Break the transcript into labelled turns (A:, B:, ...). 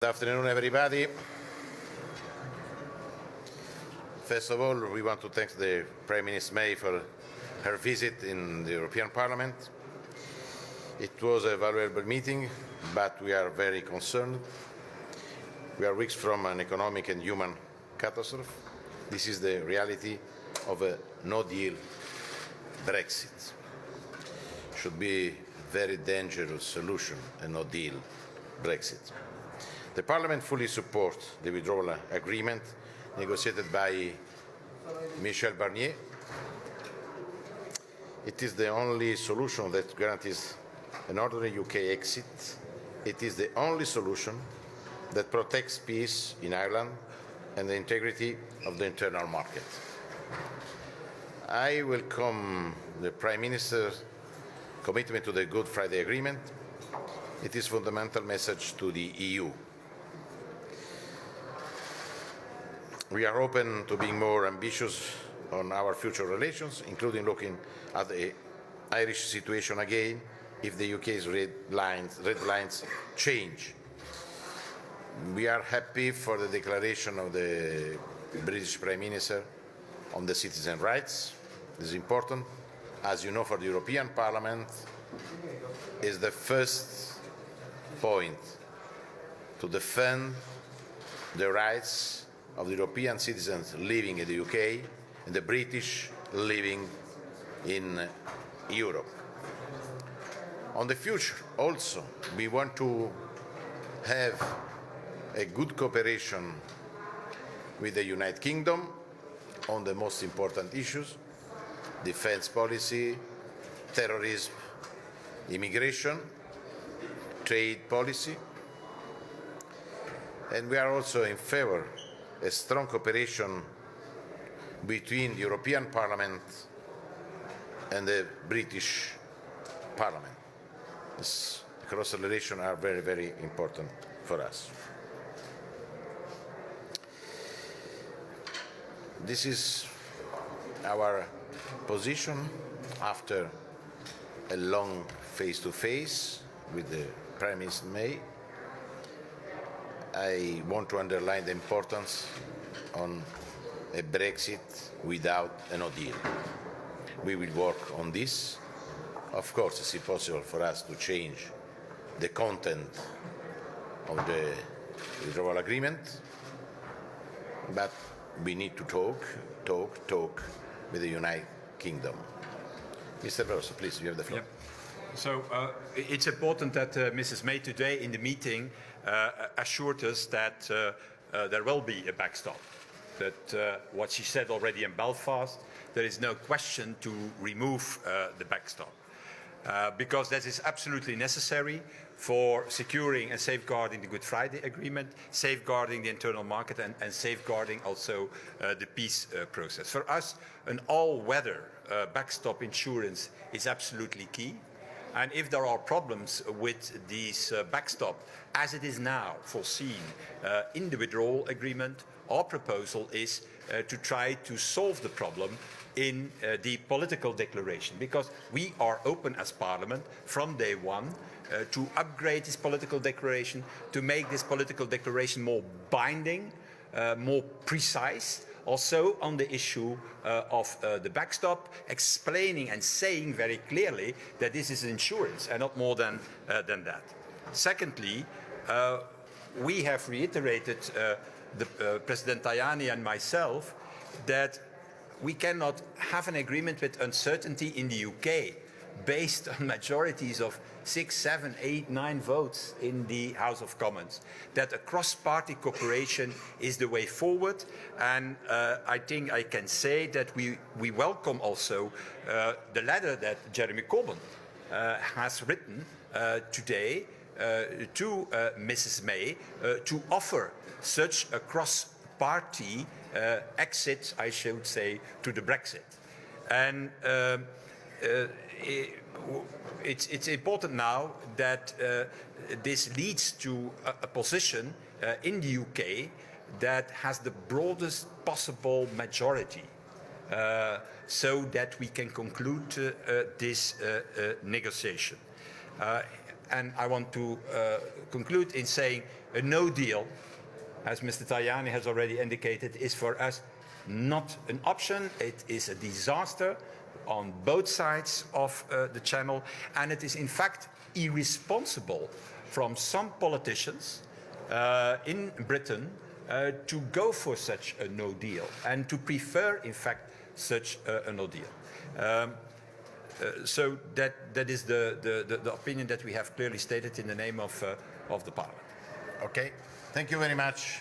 A: Good afternoon, everybody. First of all, we want to thank the Prime Minister May for her visit in the European Parliament. It was a valuable meeting, but we are very concerned. We are weeks from an economic and human catastrophe. This is the reality of a no-deal Brexit. Should be a very dangerous solution, a no-deal Brexit. The Parliament fully supports the withdrawal agreement negotiated by Michel Barnier. It is the only solution that guarantees an orderly UK exit. It is the only solution that protects peace in Ireland and the integrity of the internal market. I welcome the Prime Minister's commitment to the Good Friday Agreement. It is a fundamental message to the EU. We are open to being more ambitious on our future relations, including looking at the Irish situation again if the UK's red lines change. We are happy for the declaration of the British Prime Minister on the citizens' rights. This is important. As you know, for the European Parliament, is the first point to defend the rights of the European citizens living in the UK and the British living in Europe. On the future, also, we want to have a good cooperation with the United Kingdom on the most important issues: defense policy, terrorism, immigration, trade policy. And we are also in favor of a strong cooperation between the European Parliament and the British Parliament. This cross-relations are very, very important for us. This is our position after a long face-to-face with the Prime Minister May. I want to underline the importance on a Brexit without a no deal. We will work on this. Of course, it's impossible for us to change the content of the withdrawal agreement, but we need to talk with the United Kingdom. Mr. Verhofstadt, please, you have the floor.
B: Yep. So it's important that Mrs. May today in the meeting assured us that there will be a backstop. That what she said already in Belfast, there is no question to remove the backstop. Because that is absolutely necessary for securing and safeguarding the Good Friday Agreement, safeguarding the internal market and safeguarding also the peace process. For us, an all-weather backstop insurance is absolutely key. And if there are problems with this backstop, as it is now foreseen in the withdrawal agreement, our proposal is to try to solve the problem in the political declaration, because we are open as Parliament from day one to upgrade this political declaration, to make this political declaration more binding, more precise, also on the issue of the backstop, explaining and saying very clearly that this is insurance and not more than that. Secondly, we have reiterated, President Tajani and myself, that we cannot have an agreement with uncertainty in the UK based on majorities of 6, 7, 8, 9 votes in the House of Commons. That a cross-party cooperation is the way forward, and I think I can say that we welcome also the letter that Jeremy Corbyn has written today to Mrs. May to offer such a cross-party exit, I should say, to the Brexit. And it's important now that this leads to a position in the UK that has the broadest possible majority, so that we can conclude this negotiation. And I want to conclude in saying a no deal, as Mr. Tajani has already indicated, is for us not an option. It is a disaster on both sides of the channel, and it is in fact irresponsible from some politicians in Britain to go for such a no deal and to prefer in fact such a no deal. So that is the opinion that we have clearly stated in the name of the Parliament.
A: Okay, thank you very much.